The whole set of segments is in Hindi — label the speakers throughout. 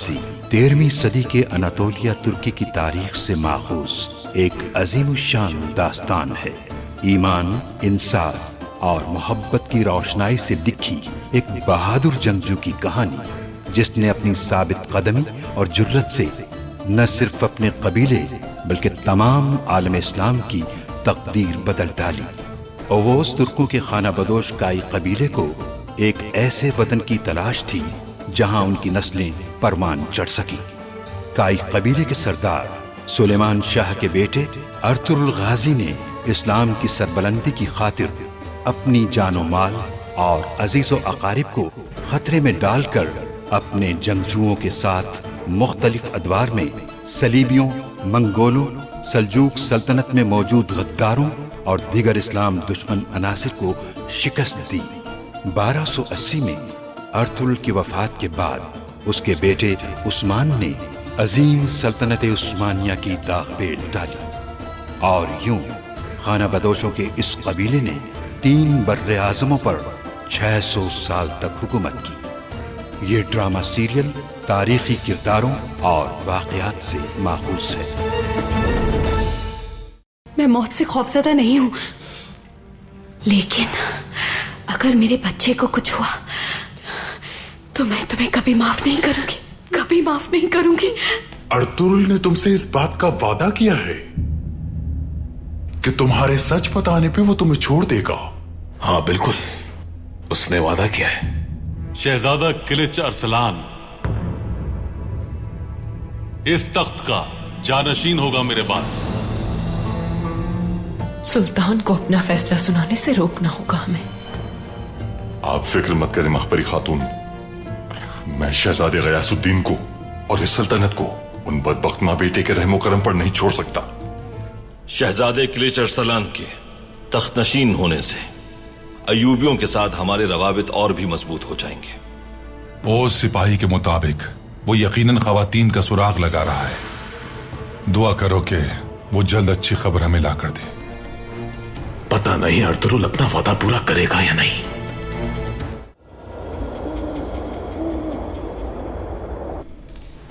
Speaker 1: फारसी 13वीं सदी के अनातोलिया तुर्की की तारीख से माखूज एक अजीमुशान दास्तान है। ईमान, इंसाफ और मोहब्बत की रोशनाई से लिखी एक बहादुर जंगजू की कहानी, जिसने अपनी साबित कदमी और जुर्रत से न सिर्फ अपने कबीले बल्कि तमाम आलम इस्लाम की तकदीर बदल डाली। ओवोस तुर्कों के खाना बदोश काई कबीले को एक ऐसे वतन की तलाश थी जहां उनकी नस्लें परवान चढ़ सकी। काई कबीले के सरदार सुलेमान शाह के बेटे अर्तुरुल गाजी ने इस्लाम की सरबलंदी की खातिर अपनी जानो माल और अजीजो अकारिब को खतरे में डालकर अपने जंगजुओं के साथ मुख्तलिफ अदवार में सलीबियों, मंगोलों, सल्जूक सल्तनत में मौजूद गद्दारों और दीगर इस्लाम दुश्मन अनासिर को शिकस्त दी। 1280 में अर्तुरुल की वफात के बाद उसके बेटे उस्मान ने अजीम सल्तनत उस्मानिया की दाग पेल डाली और यूं खाना बदोशों के इस कबीले ने 3 बर्रे आज़मों पर 600 साल तक हुकूमत की। ये ड्रामा सीरियल तारीखी किरदारों और वाक़यात से माखूज है।
Speaker 2: मैं मौत से खौफज़दा नहीं हूं, लेकिन अगर मेरे बच्चे को कुछ हुआ तो मैं तुम्हें कभी माफ नहीं करूंगी, कभी माफ नहीं करूंगी।
Speaker 3: अर्तुरुल ने तुमसे इस बात का वादा किया है कि तुम्हारे सच बताने पे वो तुम्हें छोड़ देगा।
Speaker 4: हाँ बिल्कुल, उसने वादा किया है।
Speaker 5: शहजादा किलिच अरसलान इस तख्त का जानशीन होगा मेरे बाद।
Speaker 6: सुल्तान को अपना फैसला सुनाने से रोकना होगा हमें।
Speaker 3: आप फिक्र मत करें महपरी खातून, मैं शहजादे गयासुद्दीन को और इस सल्तनत को उन बदबख्त मां बेटे के रहमो करम पर नहीं छोड़ सकता।
Speaker 7: शहजादे किलिच अरसलान के तख्त नशीन होने से अयूबियों के साथ हमारे रवाबित और भी मजबूत हो जाएंगे।
Speaker 8: ओ सिपाही के मुताबिक वो यकीनन खवातीन का सुराग लगा रहा है। दुआ करो कि वो जल्द अच्छी खबर हमें ला कर दे।
Speaker 4: पता नहीं अर्तुरुल अपना वादा पूरा करेगा या नहीं।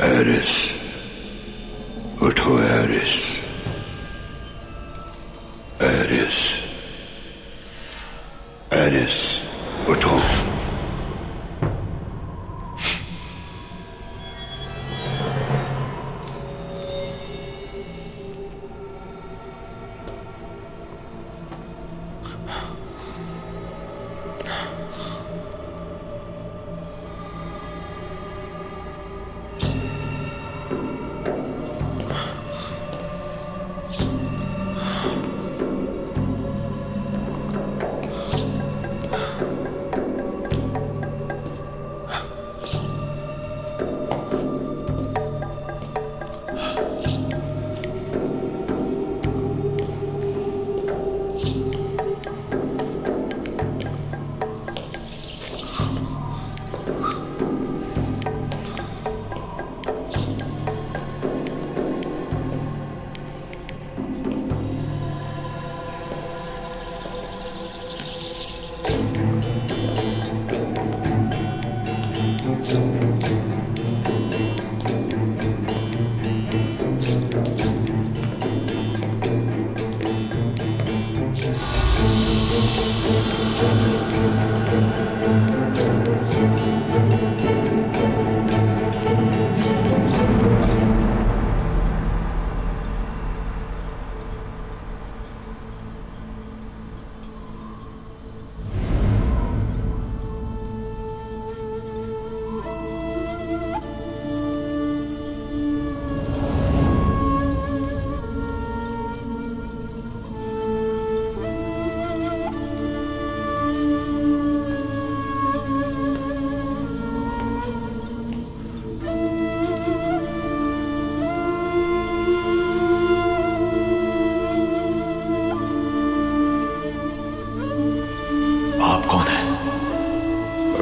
Speaker 1: एरिस, उठो एरिस, एरिस, एरिस, उठो।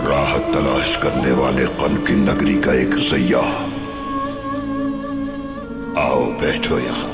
Speaker 1: राहत तलाश करने वाले कल्ब की नगरी का एक सयाह। आओ बैठो यहां।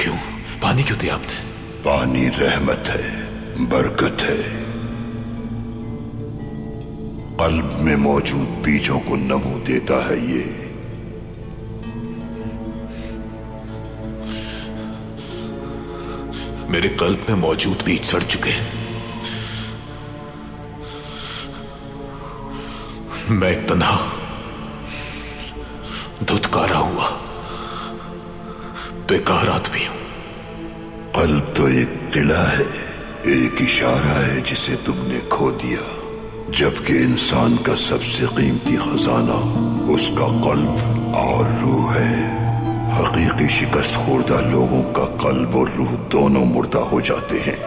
Speaker 4: क्यों? पानी क्यों दिया आपने?
Speaker 1: पानी रहमत है, बरकत है। कल्ब में मौजूद बीजों को नमो देता है ये।
Speaker 4: मेरे कल्ब में मौजूद बीज सड़ चुके हैं। मैं एक तन्हा, धुतकारा हुआ, बेकार आदमी हूं।
Speaker 1: कल्ब तो एक किला है, एक इशारा है जिसे तुमने खो दिया। जबकि इंसान का सबसे कीमती खजाना उसका कल्ब और रूह है। हकीकी शिकस्त खुर्दा लोगों का कल्ब और रूह दोनों मुर्दा हो जाते हैं।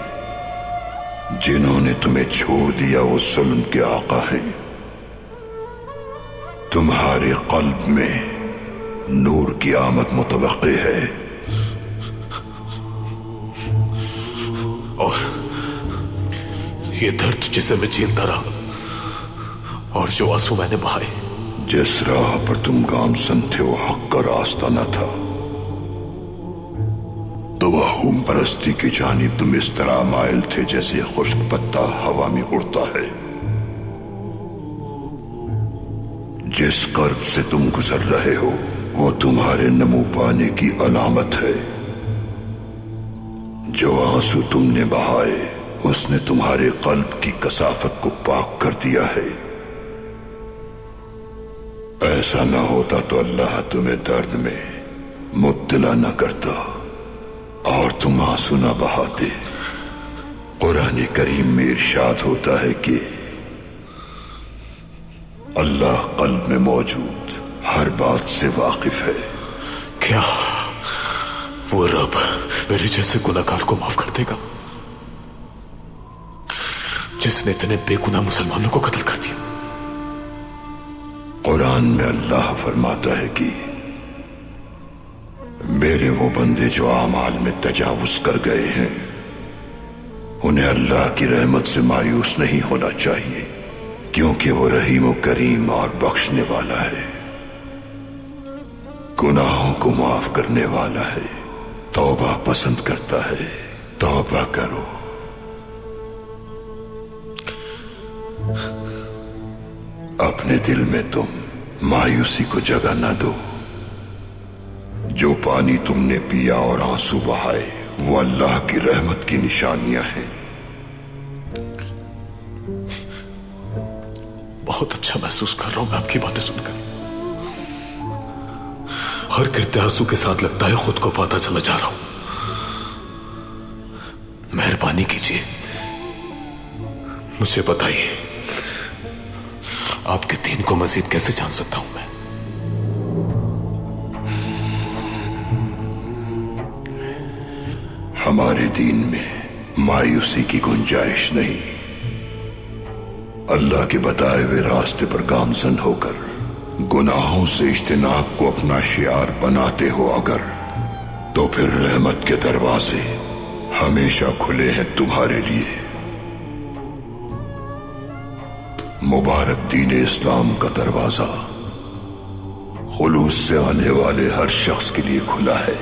Speaker 1: जिन्होंने तुम्हें छोड़ दिया वो जुल्म के आका हैं। तुम्हारे कल्ब में नूर की आमद मुतवक्के है।
Speaker 4: और ये दर्द जिसे मैं झेलता रहा और जो आंसू मैंने बहाए,
Speaker 1: जिस राह पर तुम गामसन थे वो हक का रास्ता न था। तवहुम परस्ती की जानिब तुम इस तरह माइल थे जैसे खुश्क पत्ता हवा में उड़ता है। जिस कर्ब से तुम गुजर रहे हो वो तुम्हारे नमो पाने की अलामत है। जो आंसू तुमने बहाए उसने तुम्हारे कल्ब की कसाफत को पाक कर दिया है। ऐसा ना होता तो अल्लाह तुम्हें दर्द में मुब्तला न करता और तुम आंसू न बहाते। कुरान करीम में इरशाद होता है कि अल्लाह कल्ब में मौजूद हर बात से वाकिफ है।
Speaker 4: क्या वो रब मेरे जैसे गुनाहगार को माफ कर देगा, जिसने इतने बेगुनाह मुसलमानों को कत्ल कर दिया?
Speaker 1: कुरान में अल्लाह फरमाता है कि मेरे वो बंदे जो आमाल में तजावुज कर गए हैं उन्हें अल्लाह की रहमत से मायूस नहीं होना चाहिए, क्योंकि वो रहीम और करीम और बख्शने वाला है, गुनाहों को माफ करने वाला है, तौबा पसंद करता है। तौबा करो। अपने दिल में तुम मायूसी को जगह न दो। जो पानी तुमने पिया और आंसू बहाए वो अल्लाह की रहमत की निशानियां हैं।
Speaker 4: बहुत अच्छा महसूस कर रहा हूं मैं आपकी बातें सुनकर। हर गिरते आंसू के साथ लगता है खुद को पाता चला जा रहा हूं। मेहरबानी कीजिए, मुझे बताइए आपके दीन को मजीद कैसे जान सकता हूं मैं?
Speaker 1: हमारे दीन में मायूसी की गुंजाइश नहीं। अल्लाह के बताए हुए रास्ते पर गामजन होकर गुनाहों से इज्तिनाब को अपना शियार बनाते हो अगर, तो फिर रहमत के दरवाजे हमेशा खुले हैं तुम्हारे लिए। मुबारक दीन इस्लाम का दरवाजा खुलूस से आने वाले हर शख्स के लिए खुला है।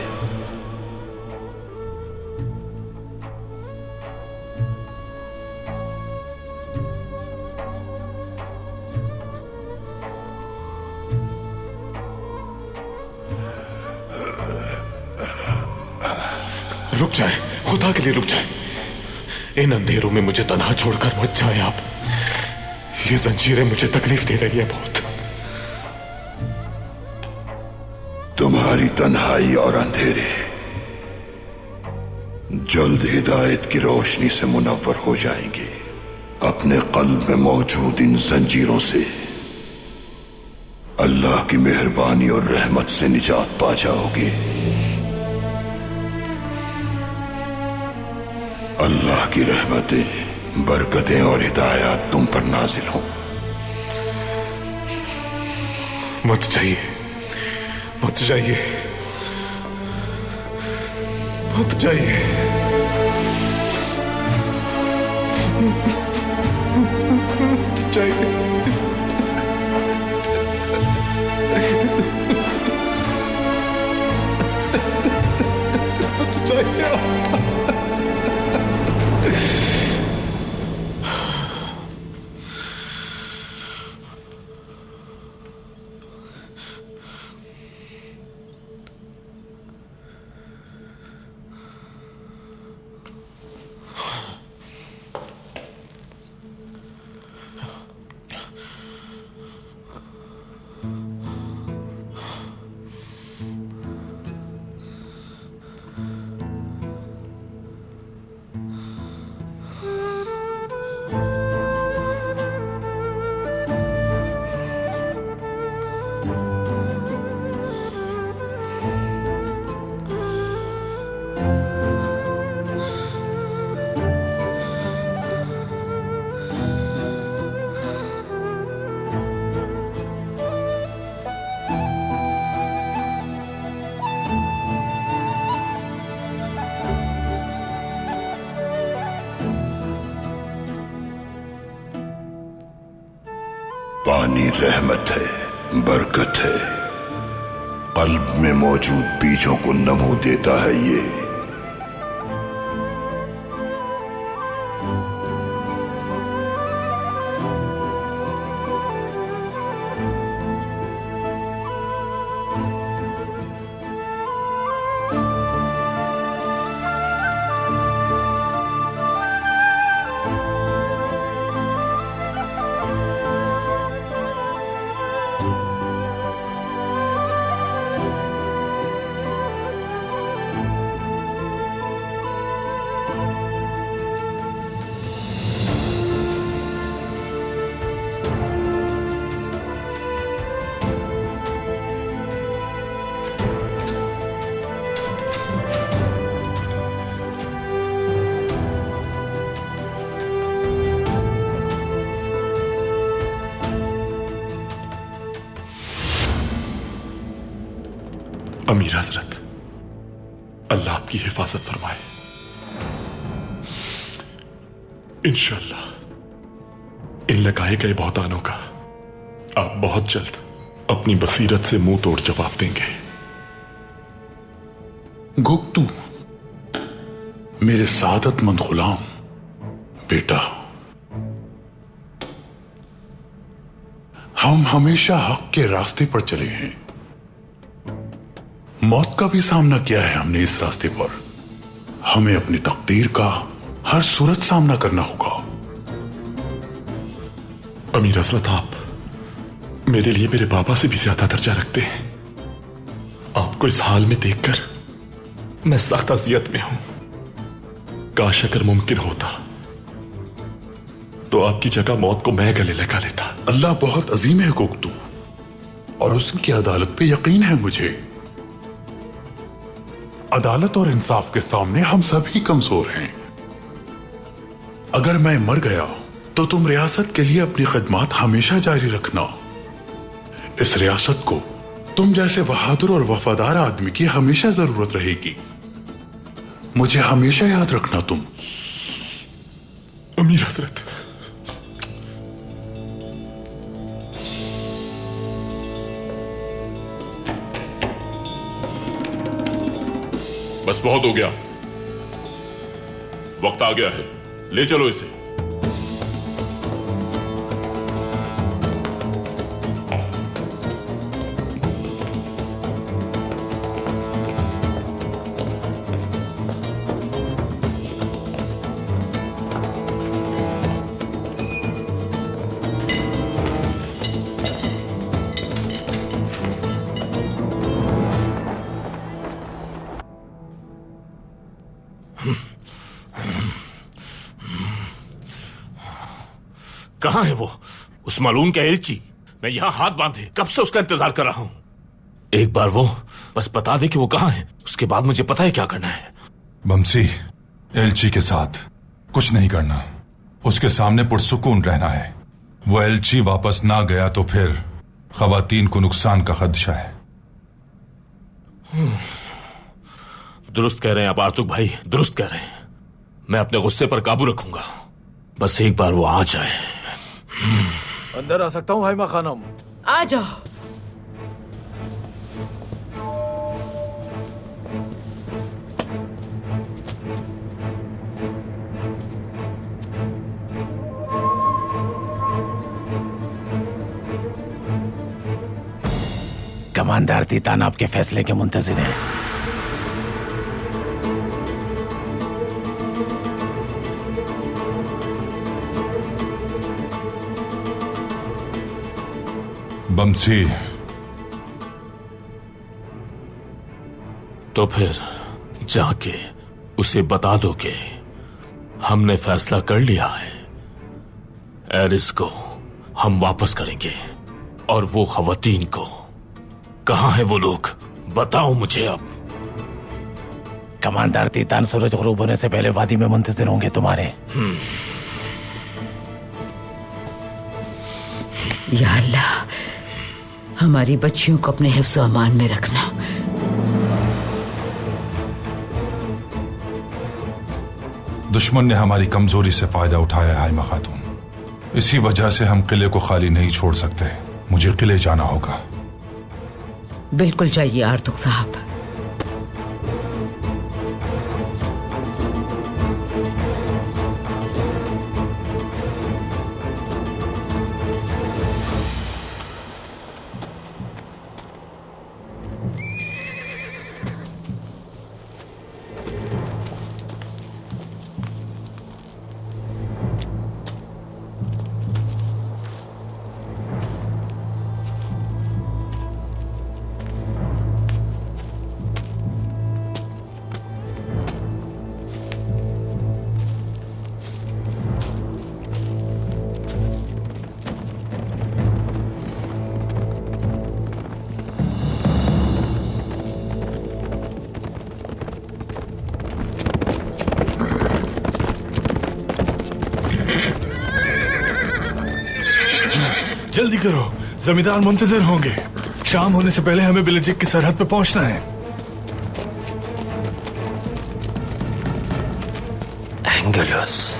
Speaker 4: रुक जाए, खुदा के लिए रुक जाए। इन अंधेरों में मुझे तन्हा छोड़कर मत जाए आप। ये जंजीरें मुझे तकलीफ दे रही है बहुत।
Speaker 1: तुम्हारी तन्हाई और अंधेरे जल्द हिदायत की रोशनी से मुनव्वर हो जाएंगे। अपने कल्ब में मौजूद इन जंजीरों से अल्लाह की मेहरबानी और रहमत से निजात पा जाओगे। अल्लाह की रहमतें, बरकतें और हिदायत तुम पर नाजिल हों।
Speaker 4: मत जाइए, मत जाइए, मत जाइए। मत जाइए। मत
Speaker 1: पानी रहमत है, बरकत है। कल्ब में मौजूद बीजों को नमो देता है ये।
Speaker 4: अमीर हजरत, अल्लाह आपकी हिफाजत फरमाए। इंशाअल्लाह इन लगाए गए बहुतानों का आप बहुत जल्द अपनी बसीरत से मुंह तोड़ जवाब देंगे।
Speaker 9: गुप्तू, मेरे सादतमंद गुलाम, बेटा, हम हमेशा हक के रास्ते पर चले हैं। मौत का भी सामना किया है हमने इस रास्ते पर। हमें अपनी तकदीर का हर सूरत सामना करना होगा।
Speaker 4: अमीर हजरत, आप मेरे लिए मेरे बाबा से भी ज्यादा दर्जा रखते हैं। आपको इस हाल में देखकर मैं सख्त अजियत में हूं। काश अगर मुमकिन होता तो आपकी जगह मौत को मैं गले लगा लेता।
Speaker 9: अल्लाह बहुत अजीम है गुप्तू, और उसकी अदालत पे यकीन है मुझे। अदालत और इंसाफ के सामने हम सभी कमजोर हैं। अगर मैं मर गया तो तुम रियासत के लिए अपनी खिदमत हमेशा जारी रखना। इस रियासत को तुम जैसे बहादुर और वफादार आदमी की हमेशा जरूरत रहेगी। मुझे हमेशा याद रखना तुम।
Speaker 4: अमीर हजरत, बस बहुत हो गया, वक्त आ गया है, ले चलो इसे।
Speaker 10: कहां है वो, उस मालूम का एलची? मैं यहां हाथ बांधे कब से उसका इंतजार कर रहा हूं। एक बार वो बस बता दे कि वो कहां है, उसके बाद मुझे पता है क्या करना है।
Speaker 8: बमसी, एलची के साथ कुछ नहीं करना, उसके सामने पुरसुकून रहना है। वो एलची वापस ना गया तो फिर खवातीन को नुकसान का खदशा है।
Speaker 10: दुरुस्त कह रहे हैं आप आर्तुक भाई, दुरुस्त कह रहे हैं। मैं अपने गुस्से पर काबू रखूंगा, बस एक बार वो आ जाए।
Speaker 11: अंदर आ सकता हूँ भाई मां खानम?
Speaker 6: आ जाओ।
Speaker 12: कमांडर तीतान आपके फैसले के मुंतजिर हैं।
Speaker 8: बमसी,
Speaker 10: तो फिर जाके उसे बता दो कि हमने फैसला कर लिया है, एरिस को हम वापस करेंगे। और वो खवातीन को, कहां है वो लोग, बताओ मुझे अब।
Speaker 12: कमांडर तीतान सूरज गुरूब होने से पहले वादी में मुंतजिर होंगे तुम्हारे।
Speaker 6: या अल्लाह, हमारी बच्चियों को अपने हिफ्ज़ व अमान में रखना।
Speaker 8: दुश्मन ने हमारी कमजोरी से फायदा उठाया है हाइमा खातून। इसी वजह से हम किले को खाली नहीं छोड़ सकते। मुझे किले जाना होगा।
Speaker 6: बिल्कुल चाहिए आर्तुक साहब।
Speaker 13: जल्दी करो, जमींदार मुंतजिर होंगे। शाम होने से पहले हमें बिलजिक की सरहद पे पहुंचना है।
Speaker 12: एंगुलस,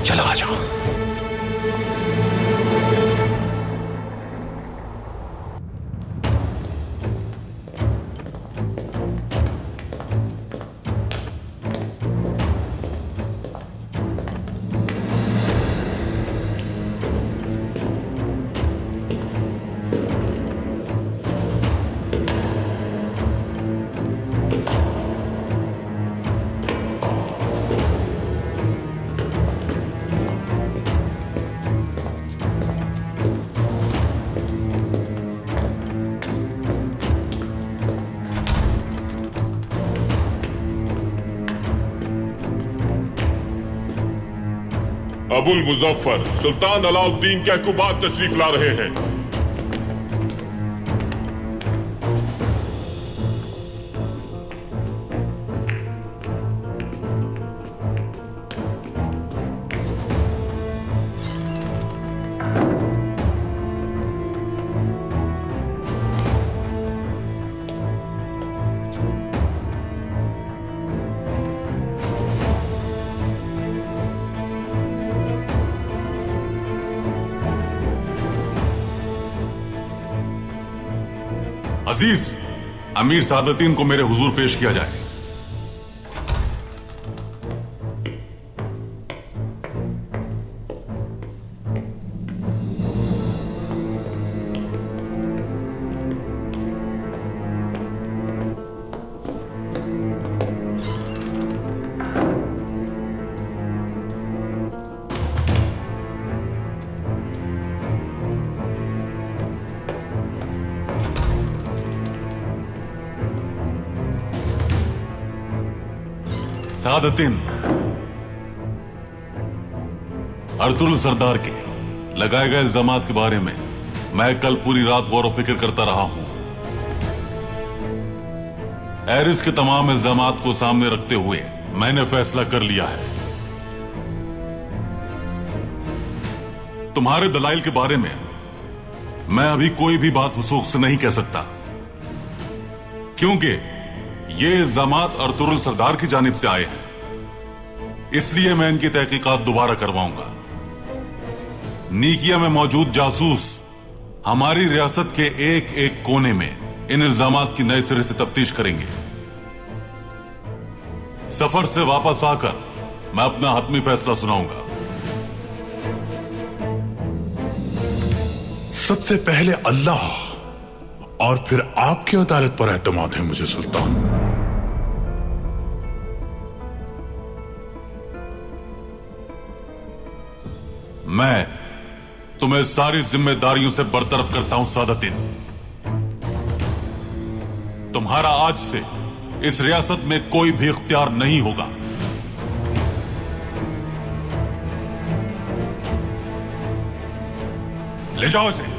Speaker 12: चलो आ जाओ।
Speaker 4: अबुल मुजफ्फर सुल्तान अलाउद्दीन के हुकूमत तशरीफ ला रहे हैं।
Speaker 5: अजीज, अमीर सादतीन को मेरे हुजूर पेश किया जाए। सादतीन, अर्तुल सरदार के लगाए गए इल्जामात के बारे में मैं कल पूरी रात गौर व फिक्र करता रहा हूं। एरिस के तमाम इल्जामात को सामने रखते हुए मैंने फैसला कर लिया है। तुम्हारे दलाइल के बारे में मैं अभी कोई भी बात वसूख से नहीं कह सकता, क्योंकि ये इल्जामात अर्तुगरुल सरदार की जानिब से आए हैं। इसलिए मैं इनकी तहकीकात दोबारा करवाऊंगा। नीकिया में मौजूद जासूस हमारी रियासत के एक एक कोने में इन इल्जामात की नए सिरे से तफ्तीश करेंगे। सफर से वापस आकर मैं अपना हतमी फैसला सुनाऊंगा।
Speaker 9: सबसे पहले अल्लाह और फिर आपकी अदालत पर एतमाद है मुझे सुल्तान।
Speaker 5: मैं तुम्हें सारी जिम्मेदारियों से बरतरफ करता हूं सादतीन। तुम्हारा आज से इस रियासत में कोई भी इख्तियार नहीं होगा। ले जाओ इसे।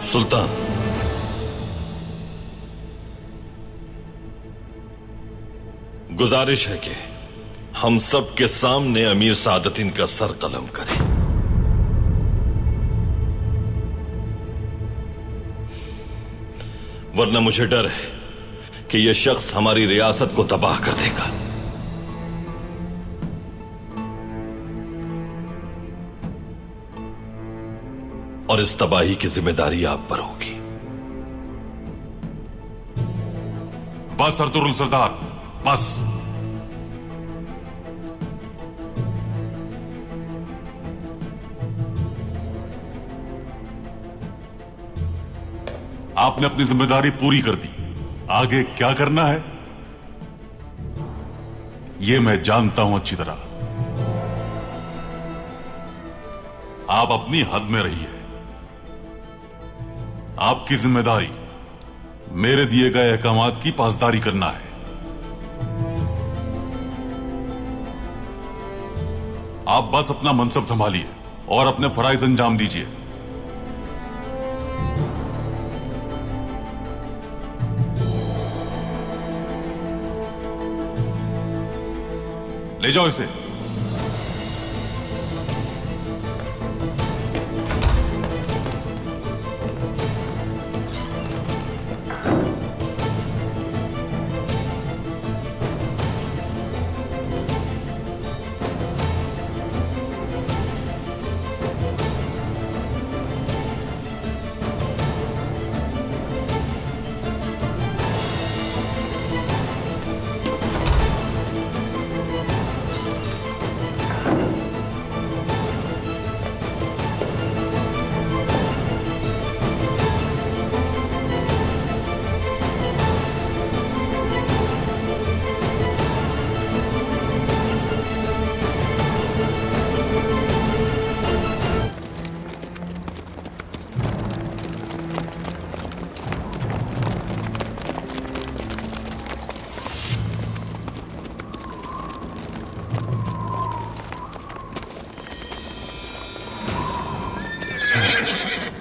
Speaker 7: सुल्तान, गुजारिश है कि हम सब के सामने अमीर सादतीन का सर कलम करें। वरना मुझे डर है कि यह शख्स हमारी रियासत को तबाह कर देगा। और इस तबाही की जिम्मेदारी आप पर होगी।
Speaker 5: बस अर्तुगरुल सरदार, बस। आपने अपनी जिम्मेदारी पूरी कर दी। आगे क्या करना है यह मैं जानता हूं अच्छी तरह। आप अपनी हद में रहिए। आपकी जिम्मेदारी मेरे दिए गए अहकामात की पासदारी करना है। आप बस अपना मनसब संभालिए और अपने फराइज अंजाम दीजिए। ले जाओ इसे।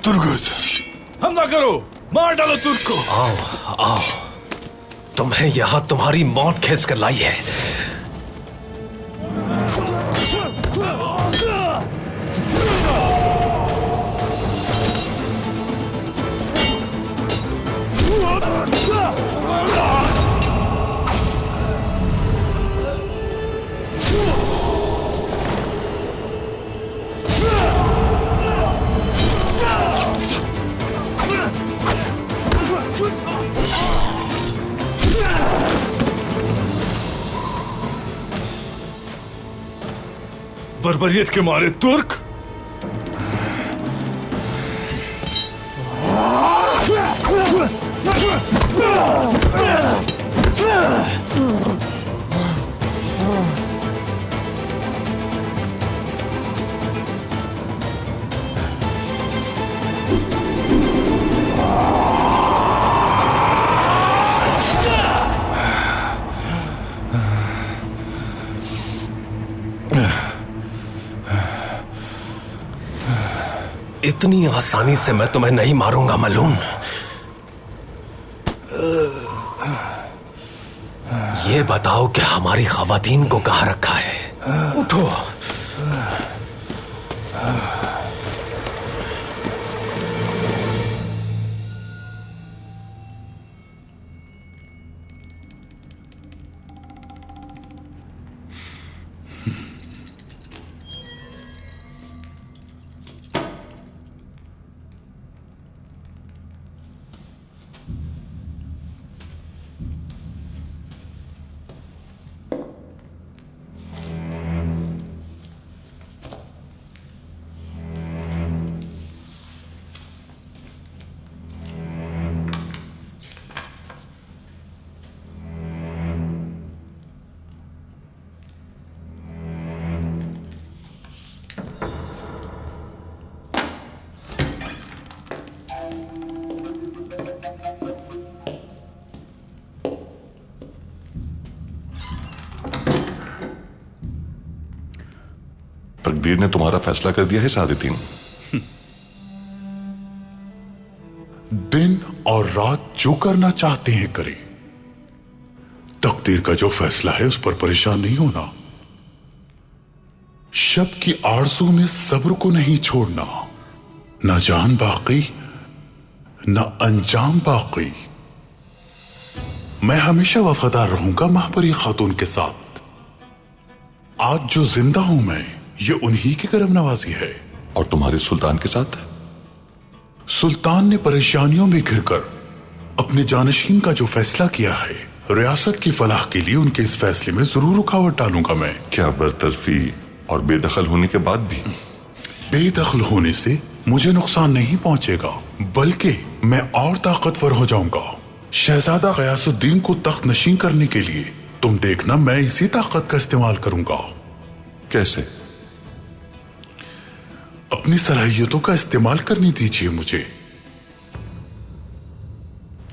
Speaker 13: तुर्गुत, हमला करो, मार डालो तुर्क को।
Speaker 14: आओ आओ, तुम्हें यहां तुम्हारी मौत खींच कर लाई है।
Speaker 13: बर्बरियत के मारे तुर्क
Speaker 14: इतनी आसानी से मैं तुम्हें नहीं मारूंगा मलून। ये बताओ कि हमारी खवातीन को कहाँ रखा है? उठो।
Speaker 3: तकदीर ने तुम्हारा फैसला कर दिया है सादितीन।
Speaker 9: दिन और रात जो करना चाहते हैं करें। तकदीर का जो फैसला है उस पर परेशान नहीं होना। शब की आरज़ू में सब्र को नहीं छोड़ना। न जान बाकी न अंजाम बाकी। मैं हमेशा वफादार रहूंगा महपरी खातून के साथ। आज जो जिंदा हूं मैं, ये उन्हीं की करम नवाजी है।
Speaker 3: और तुम्हारे सुल्तान के साथ?
Speaker 9: सुल्तान ने परेशानियों में घिरकर अपने जानशीन का जो फैसला किया है, रियासत की फलाह के लिए उनके इस फैसले में जरूर रुकावट डालूंगा मैं।
Speaker 3: क्या बरतरफी और बेदखल होने के बाद भी?
Speaker 9: बेदखल होने से मुझे नुकसान नहीं पहुंचेगा, बल्कि मैं और ताकतवर हो जाऊंगा। शहजादा गयासुद्दीन को तख्त नशीन करने के लिए तुम देखना, मैं इसी ताकत का इस्तेमाल करूंगा।
Speaker 3: कैसे?
Speaker 9: अपनी सलाहियतों का इस्तेमाल करने दीजिए मुझे।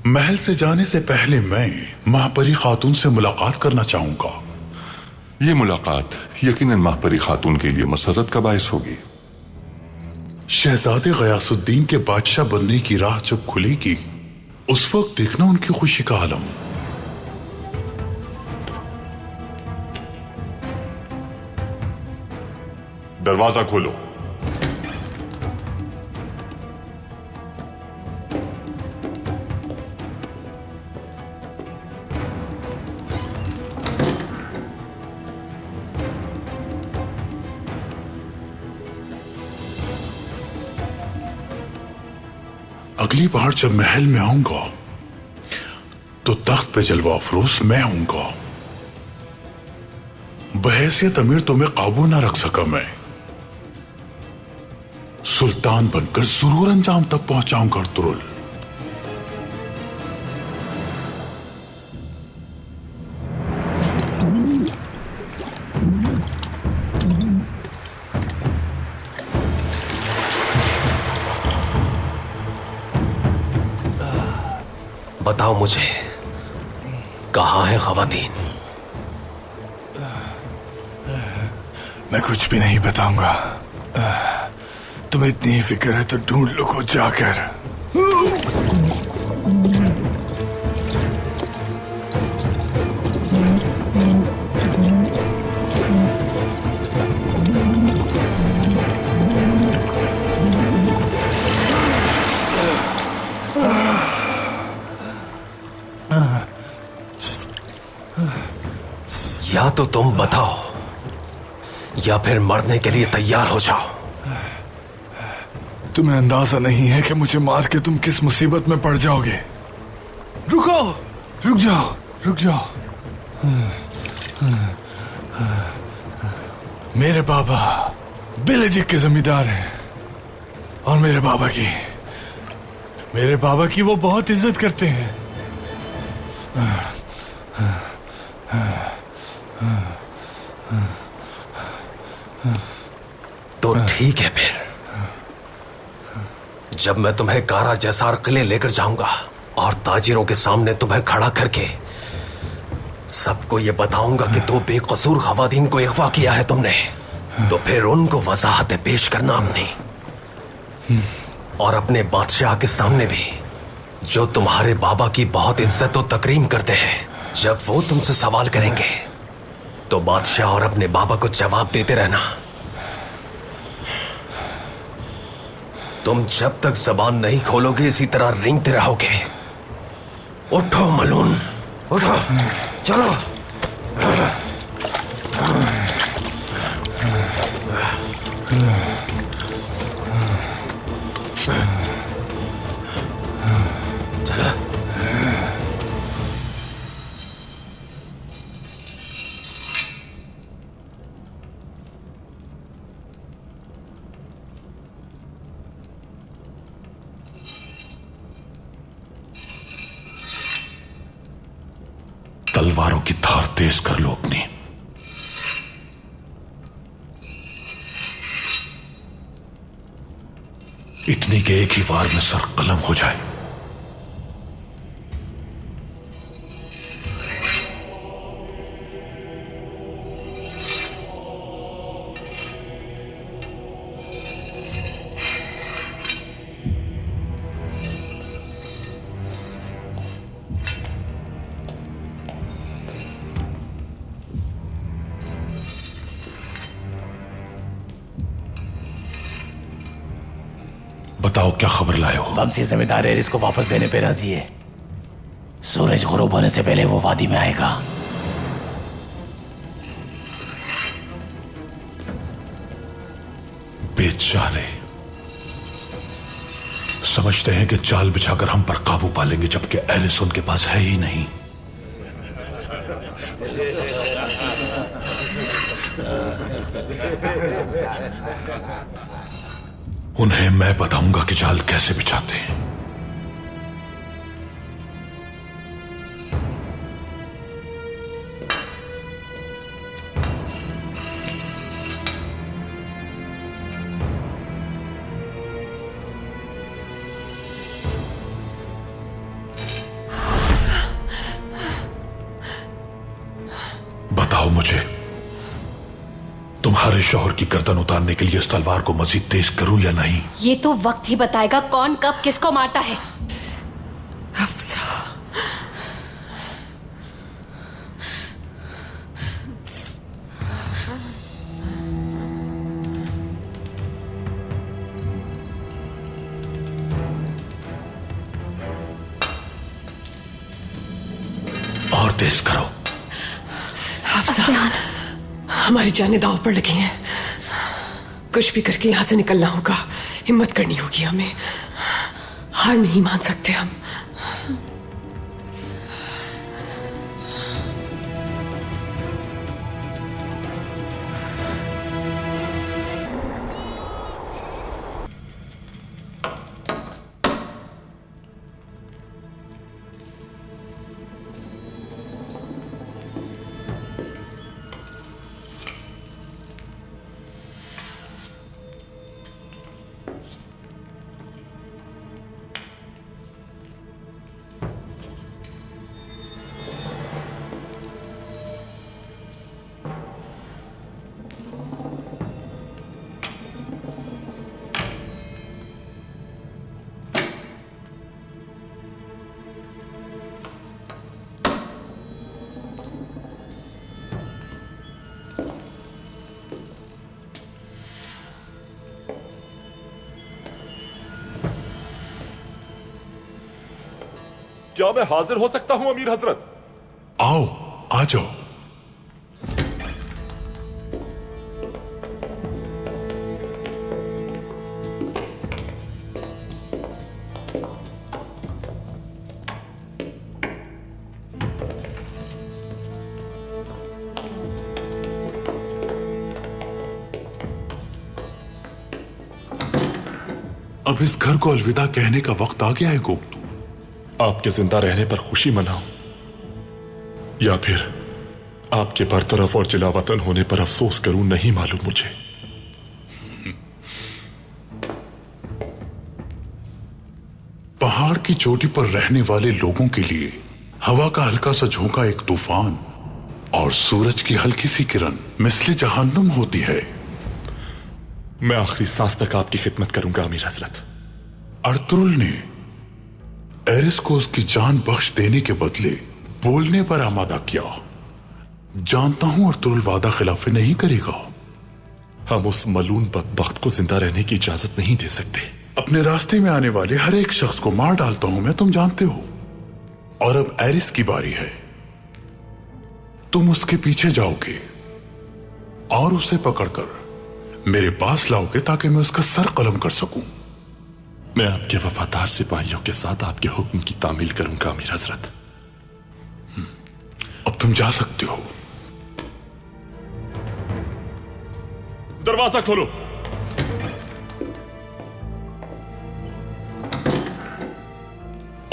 Speaker 9: महल से जाने से पहले मैं महपरी खातून से मुलाकात करना चाहूंगा।
Speaker 3: ये मुलाकात यकीनन महपरी खातून के लिए मसरत का बायस होगी।
Speaker 9: शहजादे गयासुद्दीन के बादशाह बनने की राह जब खुलेगी, उस वक्त देखना उनकी खुशी का आलम।
Speaker 3: दरवाजा खोलो।
Speaker 9: अगली बार जब महल में आऊंगा तो तख्त पे जलवा अफरोज मैं आऊंगा। बहैसियत अमीर तुम्हें काबू ना रख सका मैं। सुल्तान बनकर जरूर अंजाम तक पहुंचाऊंगा अर्तुरुल।
Speaker 14: बताओ मुझे, कहाँ है खवातीन?
Speaker 13: मैं कुछ भी नहीं बताऊंगा। तुम्हें इतनी ही फिक्र है तो ढूंढ लो को जाकर।
Speaker 14: या तो तुम बताओ या फिर मरने के लिए तैयार हो जाओ।
Speaker 13: तुम्हें अंदाजा नहीं है कि मुझे मार के तुम किस मुसीबत में पड़ जाओगे। रुको, रुक जाओ, रुक जाओ। मेरे पापा बिलेजिक के जमींदार हैं और मेरे पापा की वो बहुत इज्जत करते हैं।
Speaker 14: तो ठीक है फिर, जब मैं तुम्हें कारा जैसार किले लेकर जाऊंगा और ताजिरों के सामने तुम्हें खड़ा करके सबको ये बताऊंगा कि दो बेकसूर खवातीन को अगवा किया है तुमने, तो फिर उनको वजाहतें पेश करना अपनी और अपने बादशाह के सामने भी, जो तुम्हारे बाबा की बहुत इज्जत और तकरीम करते हैं। जब वो तुमसे सवाल करेंगे तो बादशाह और अपने बाबा को जवाब देते रहना। तुम जब तक जबान नहीं खोलोगे इसी तरह रेंगते रहोगे। उठो मलून, उठो, चलो।
Speaker 9: तलवारों की धार तेज कर लो अपनी। इतनी कि एक ही वार में सर कलम हो जाए। बताओ क्या खबर लाए हो?
Speaker 12: वंशी जमींदार एरिस को वापस देने पे राजी है। सूरज गुरूब होने से पहले वो वादी में आएगा।
Speaker 9: बेचारे समझते हैं कि चाल बिछाकर हम पर काबू पा लेंगे, जबकि एरिस उनके पास है ही नहीं। उन्हें मैं बताऊंगा कि जाल कैसे बिछाते हैं। बताओ मुझे, तुम्हारे शौहर की गर्दन उतारने के लिए इस तलवार को मजीद तेज करूं या नहीं?
Speaker 2: ये तो वक्त ही बताएगा कौन कब किसको मारता है।
Speaker 15: हफ्सा,
Speaker 9: और तेज करो।
Speaker 15: हफ्सा, हमारी जानें दांव पर लगी हैं। कुछ भी करके यहां से निकलना होगा। हिम्मत करनी होगी हमें। हार नहीं मान सकते हम।
Speaker 4: क्या मैं हाजिर हो सकता हूं अमीर हजरत?
Speaker 9: आओ, आ जाओ। अब इस घर को अलविदा कहने का वक्त आ गया है गोप्तू।
Speaker 4: आपके जिंदा रहने पर खुशी मनाऊं या फिर आपके बरतरफ और जिलावतन होने पर अफसोस करूं, नहीं मालूम मुझे।
Speaker 9: पहाड़ की चोटी पर रहने वाले लोगों के लिए हवा का हल्का सा झोंका एक तूफान और सूरज की हल्की सी किरण मिस्ले जहन्नुम होती है।
Speaker 4: मैं आखिरी सांस तक आपकी खिदमत करूंगा अमीर हजरत।
Speaker 9: अर्तुरुल ने एरिस को उसकी जान बख्श देने के बदले बोलने पर आमादा किया। जानता हूं अर्तुगरुल वादा खिलाफी नहीं करेगा।
Speaker 4: हम उस मलून बदबख्त को जिंदा रहने की इजाजत नहीं दे सकते।
Speaker 9: अपने रास्ते में आने वाले हर एक शख्स को मार डालता हूं मैं, तुम जानते हो। और अब एरिस की बारी है। तुम उसके पीछे जाओगे और उसे पकड़कर मेरे पास लाओगे ताकि मैं उसका सर कलम कर सकूं।
Speaker 4: मैं आपके वफादार सिपाहियों के साथ आपके हुक्म की तामील करूंगा अमीर हजरत।
Speaker 9: अब तुम जा सकते हो।
Speaker 4: दरवाजा खोलो।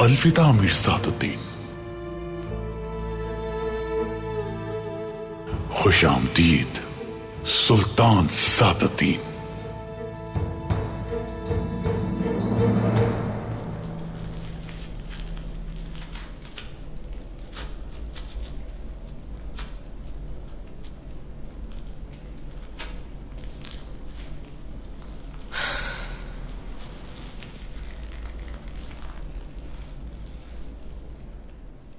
Speaker 9: अलविदा अमीर सादुद्दीन। खुशामदीद सुल्तान सादुद्दीन।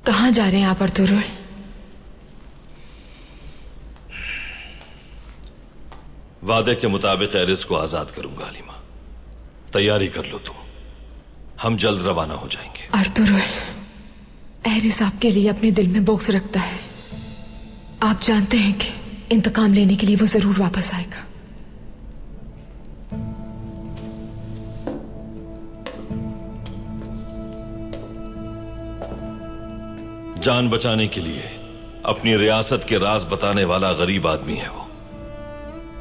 Speaker 15: कहाँ जा रहे हैं आप अर्तुगरुल?
Speaker 7: वादे के मुताबिक एरिस को आजाद करूंगा हलीमा। तैयारी कर लो तुम, हम जल्द रवाना हो जाएंगे।
Speaker 15: अर्तुगरुल, एरिस आपके लिए अपने दिल में बोक्स रखता है। आप जानते हैं कि इंतकाम लेने के लिए वो जरूर वापस आएगा।
Speaker 7: जान बचाने के लिए अपनी रियासत के राज बताने वाला गरीब आदमी है वो।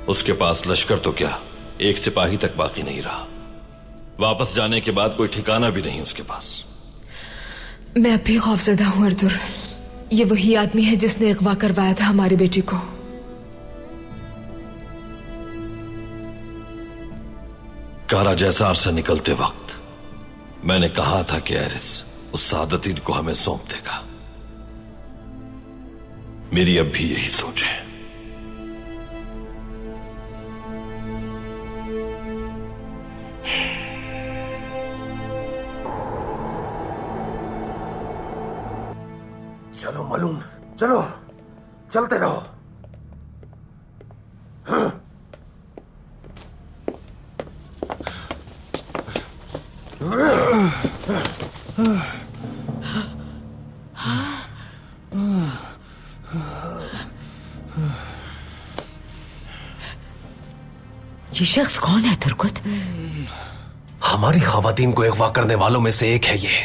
Speaker 7: उसके पास लश्कर तो क्या, एक सिपाही तक बाकी नहीं रहा। वापस जाने के बाद कोई ठिकाना भी नहीं उसके पास।
Speaker 15: मैं अब भी खौफजदा हूं अर्तुगरुल। ये वही आदमी है जिसने अगवा करवाया था हमारी बेटी को।
Speaker 7: कारा जैसार से निकलते वक्त मैंने कहा था कि एरिस उस सादतीन को हमें सौंप देगा। मेरी अब भी यही सोच है।
Speaker 14: चलो मलूम, चलो, चलते रहो।
Speaker 6: ये शख्स कौन है तुर्कुत?
Speaker 14: हमारी खवातीन को अगवा करने वालों में से एक है ये।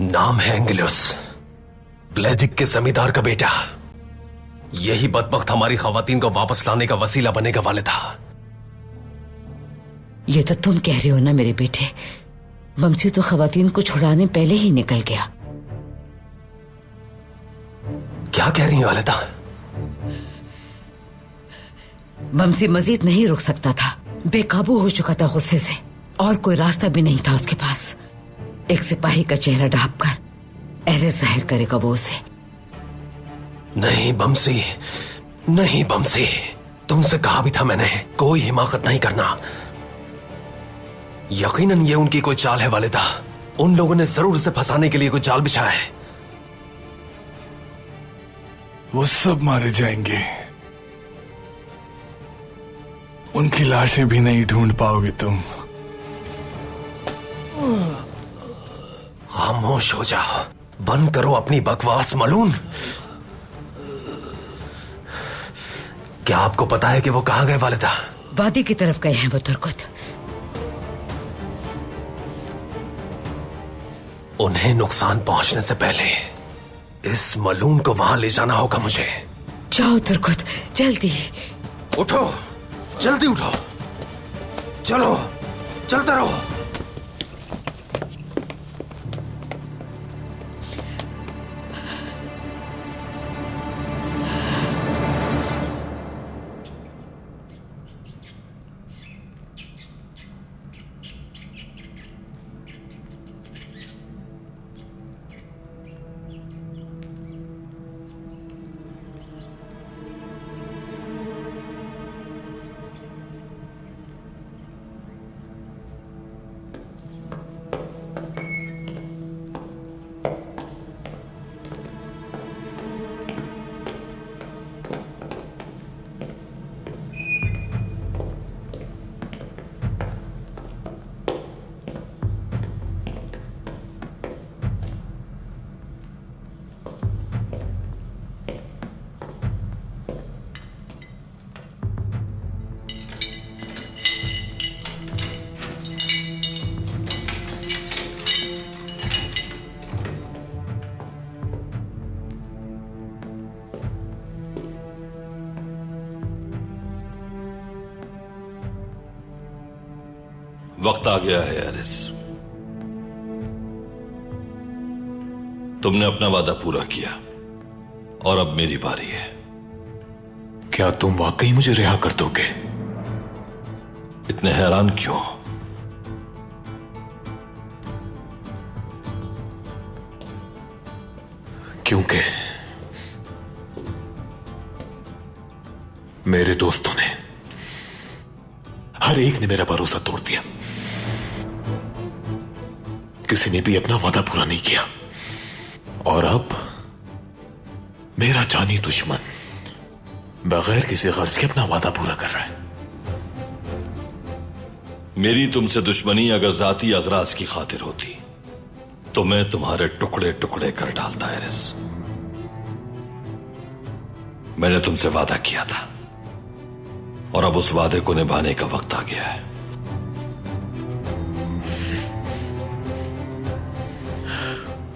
Speaker 14: नाम है एंगलियस, ब्लेजिक के जमींदार का बेटा। यही बदबख्त हमारी खवातीन को वापस लाने का वसीला बनेगा वालिदा।
Speaker 6: ये तो तुम कह रहे हो ना मेरे बेटे। बमसी तो खवातीन को छुड़ाने पहले ही निकल गया।
Speaker 14: क्या कह रही है वालिदा?
Speaker 6: बमसी मजीद नहीं रुक सकता था। बेकाबू हो चुका था गुस्से से और कोई रास्ता भी नहीं था उसके पास। एक सिपाही का चेहरा ढांपकर एरिस जाहिर करेगा वो उसे।
Speaker 14: नहीं बमसी, नहीं बमसी, तुमसे कहा भी था मैंने, कोई हिमाकत नहीं करना। यकीनन ये उनकी कोई चाल है वालिदा। उन लोगों ने जरूर उसे फंसाने के लिए कोई जाल बिछाया है।
Speaker 13: वो सब मारे जाएंगे। उनकी लाशें भी नहीं ढूंढ पाओगे तुम।
Speaker 14: खामोश हो जाओ, बंद करो अपनी बकवास मलून। क्या आपको पता है कि वो कहां गए वालिदा?
Speaker 6: वादी की तरफ गए हैं वो तुर्कुत।
Speaker 14: उन्हें नुकसान पहुंचने से पहले इस मलून को वहां ले जाना होगा मुझे।
Speaker 6: जाओ तुर्कुत, जल्दी
Speaker 14: उठो, जल्दी उठो, चलो, चलते रहो।
Speaker 7: वक्त आ गया है एरिस। तुमने अपना वादा पूरा किया और अब मेरी बारी है।
Speaker 10: क्या तुम वाकई मुझे रिहा कर दोगे?
Speaker 7: इतने हैरान क्यों?
Speaker 10: क्योंकि मेरे दोस्तों ने, हर एक ने मेरा भरोसा तोड़ दिया। किसी ने भी अपना वादा पूरा नहीं किया और अब मेरा जानी दुश्मन बगैर किसी गर्ज के अपना वादा पूरा कर रहा है।
Speaker 7: मेरी तुमसे दुश्मनी अगर जाती अगराज की खातिर होती तो मैं तुम्हारे टुकड़े टुकड़े कर डालता एरिस। मैंने तुमसे वादा किया था और अब उस वादे को निभाने का वक्त आ गया है।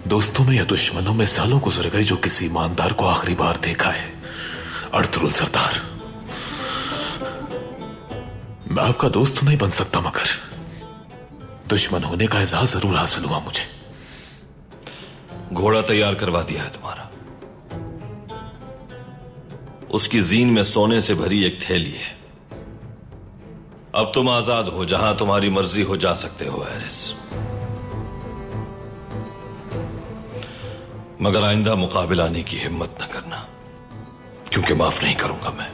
Speaker 10: दोस्तों में या दुश्मनों में सालों गुजर गए जो किसी ईमानदार को आखिरी बार देखा है। अर्तुरुल सरदार, मैं आपका दोस्त नहीं बन सकता मगर दुश्मन होने का एहसास जरूर हासिल हुआ मुझे।
Speaker 7: घोड़ा तैयार करवा दिया है तुम्हारा। उसकी जीन में सोने से भरी एक थैली है। अब तुम आजाद हो, जहां तुम्हारी मर्जी हो जा सकते हो एरिस। मगर आइंदा मुकाबला आने की हिम्मत न करना, क्योंकि माफ नहीं करूंगा मैं।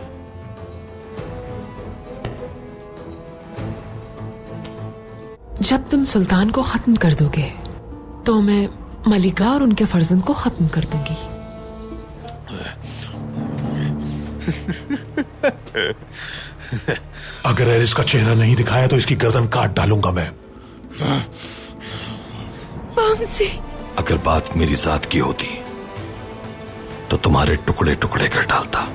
Speaker 15: जब तुम सुल्तान को खत्म कर दोगे तो मैं मलिका और उनके फर्जंद को खत्म कर दूंगी।
Speaker 16: अगर एरिस का चेहरा नहीं दिखाया तो इसकी गर्दन काट डालूंगा मैं।
Speaker 2: बमसी,
Speaker 7: अगर बात मेरी जात की होती तो तुम्हारे टुकड़े टुकड़े कर डालता।